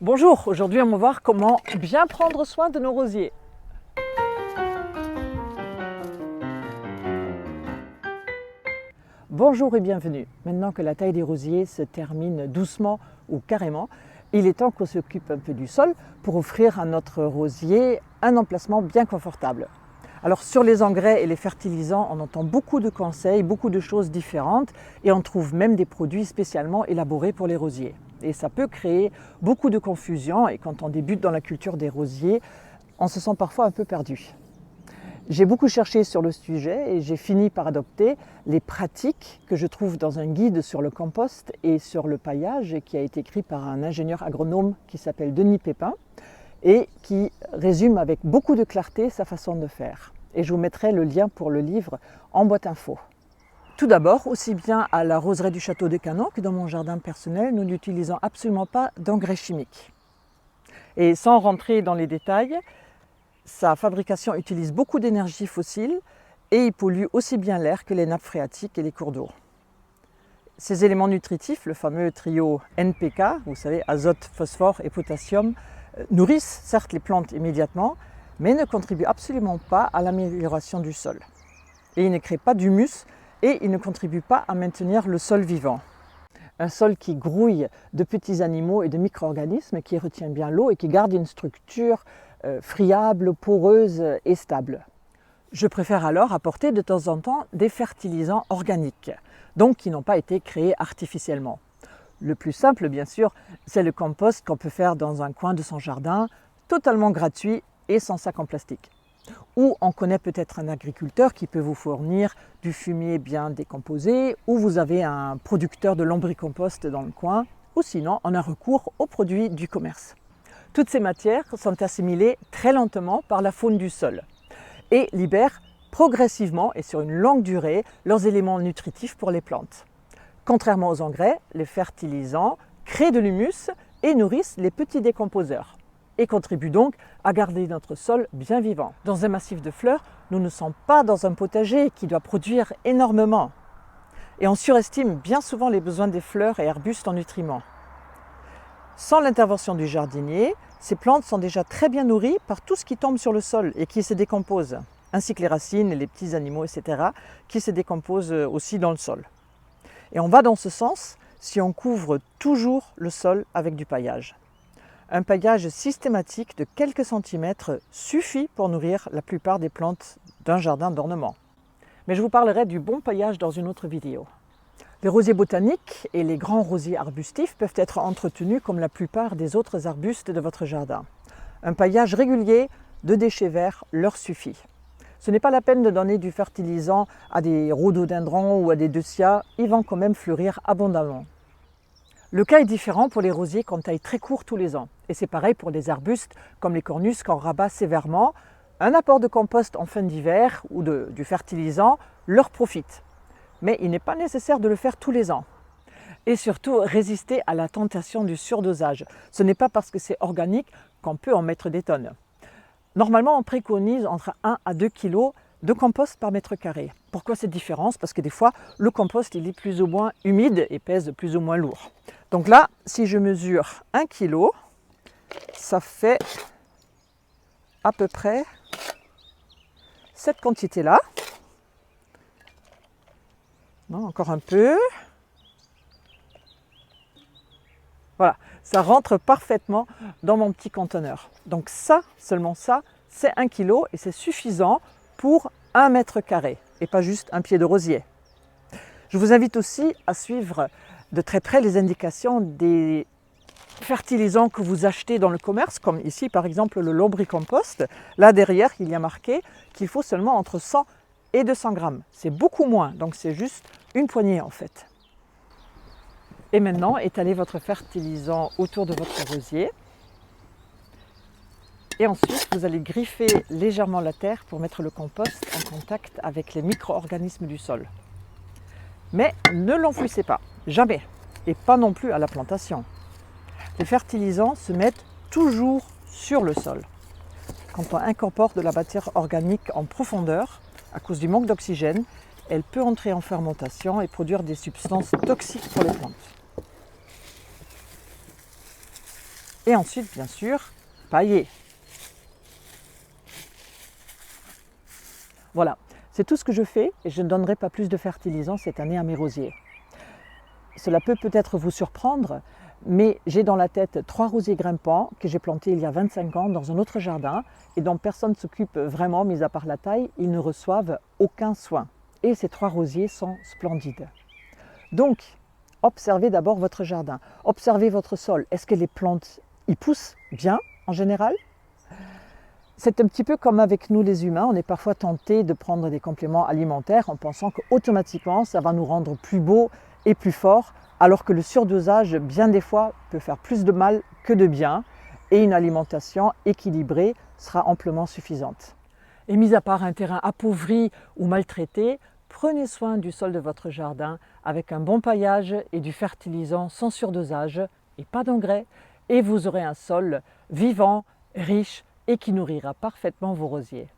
Bonjour, aujourd'hui on va voir comment bien prendre soin de nos rosiers. Bonjour et bienvenue. Maintenant que la taille des rosiers se termine doucement ou carrément, il est temps qu'on s'occupe un peu du sol pour offrir à notre rosier un emplacement bien confortable. Alors sur les engrais et les fertilisants, on entend beaucoup de conseils, beaucoup de choses différentes et on trouve même des produits spécialement élaborés pour les rosiers. Et ça peut créer beaucoup de confusion et quand on débute dans la culture des rosiers, on se sent parfois un peu perdu. J'ai beaucoup cherché sur le sujet et j'ai fini par adopter les pratiques que je trouve dans un guide sur le compost et sur le paillage qui a été écrit par un ingénieur agronome qui s'appelle Denis Pépin et qui résume avec beaucoup de clarté sa façon de faire. Et je vous mettrai le lien pour le livre en boîte info. Tout d'abord, aussi bien à la roseraie du château de Canon que dans mon jardin personnel, nous n'utilisons absolument pas d'engrais chimiques. Et sans rentrer dans les détails, sa fabrication utilise beaucoup d'énergie fossile et il pollue aussi bien l'air que les nappes phréatiques et les cours d'eau. Ces éléments nutritifs, le fameux trio NPK, vous savez, azote, phosphore et potassium, nourrissent certes les plantes immédiatement, mais ne contribuent absolument pas à l'amélioration du sol. Et ils ne créent pas d'humus et ils ne contribuent pas à maintenir le sol vivant. Un sol qui grouille de petits animaux et de micro-organismes, qui retient bien l'eau et qui garde une structure friable, poreuse et stable. Je préfère alors apporter de temps en temps des fertilisants organiques, donc qui n'ont pas été créés artificiellement. Le plus simple, bien sûr, c'est le compost qu'on peut faire dans un coin de son jardin, totalement gratuit et sans sac en plastique. Ou on connaît peut-être un agriculteur qui peut vous fournir du fumier bien décomposé, ou vous avez un producteur de lombricompost dans le coin, ou sinon on a recours aux produits du commerce. Toutes ces matières sont assimilées très lentement par la faune du sol et libèrent progressivement et sur une longue durée leurs éléments nutritifs pour les plantes. Contrairement aux engrais, les fertilisants créent de l'humus et nourrissent les petits décomposeurs et contribuent donc à garder notre sol bien vivant. Dans un massif de fleurs, nous ne sommes pas dans un potager qui doit produire énormément. Et on surestime bien souvent les besoins des fleurs et arbustes en nutriments. Sans l'intervention du jardinier, ces plantes sont déjà très bien nourries par tout ce qui tombe sur le sol et qui se décompose, ainsi que les racines, les petits animaux, etc., qui se décomposent aussi dans le sol. Et on va dans ce sens si on couvre toujours le sol avec du paillage. Un paillage systématique de quelques centimètres suffit pour nourrir la plupart des plantes d'un jardin d'ornement. Mais je vous parlerai du bon paillage dans une autre vidéo. Les rosiers botaniques et les grands rosiers arbustifs peuvent être entretenus comme la plupart des autres arbustes de votre jardin. Un paillage régulier de déchets verts leur suffit. Ce n'est pas la peine de donner du fertilisant à des rhododendrons ou à des deutzias, ils vont quand même fleurir abondamment. Le cas est différent pour les rosiers qu'on taille très court tous les ans. Et c'est pareil pour des arbustes comme les cornus qu'on rabat sévèrement. Un apport de compost en fin d'hiver ou du fertilisant leur profite. Mais il n'est pas nécessaire de le faire tous les ans. Et surtout, résister à la tentation du surdosage. Ce n'est pas parce que c'est organique qu'on peut en mettre des tonnes. Normalement, on préconise entre 1 à 2 kg de compost par mètre carré. Pourquoi cette différence? Parce que des fois, le compost il est plus ou moins humide et pèse plus ou moins lourd. Donc là, si je mesure 1 kg, ça fait à peu près cette quantité-là. Non, encore un peu. Voilà, ça rentre parfaitement dans mon petit conteneur. Donc ça, seulement ça, c'est 1 kg et c'est suffisant pour 1 mètre carré et pas juste un pied de rosier. Je vous invite aussi à suivre de très près les indications des fertilisants que vous achetez dans le commerce, comme ici par exemple le lombricompost. Là derrière, il y a marqué qu'il faut seulement entre 100 et 200 grammes. C'est beaucoup moins, donc c'est juste une poignée en fait. Et maintenant, étalez votre fertilisant autour de votre rosier. Et ensuite, vous allez griffer légèrement la terre pour mettre le compost en contact avec les micro-organismes du sol. Mais ne l'enfouissez pas, jamais, et pas non plus à la plantation. Les fertilisants se mettent toujours sur le sol. Quand on incorpore de la matière organique en profondeur, à cause du manque d'oxygène, elle peut entrer en fermentation et produire des substances toxiques pour les plantes. Et ensuite, bien sûr, pailler. Voilà, c'est tout ce que je fais et je ne donnerai pas plus de fertilisants cette année à mes rosiers. Cela peut peut-être vous surprendre, mais j'ai dans la tête 3 rosiers grimpants que j'ai plantés il y a 25 ans dans un autre jardin et dont personne ne s'occupe vraiment, mis à part la taille, ils ne reçoivent aucun soin. Et ces 3 rosiers sont splendides. Donc, observez d'abord votre jardin, observez votre sol. Est-ce que les plantes y poussent bien en général? C'est un petit peu comme avec nous les humains, on est parfois tenté de prendre des compléments alimentaires en pensant qu'automatiquement ça va nous rendre plus beaux et plus forts, alors que le surdosage, bien des fois, peut faire plus de mal que de bien et une alimentation équilibrée sera amplement suffisante. Et mis à part un terrain appauvri ou maltraité, prenez soin du sol de votre jardin avec un bon paillage et du fertilisant sans surdosage et pas d'engrais, et vous aurez un sol vivant, riche et qui nourrira parfaitement vos rosiers.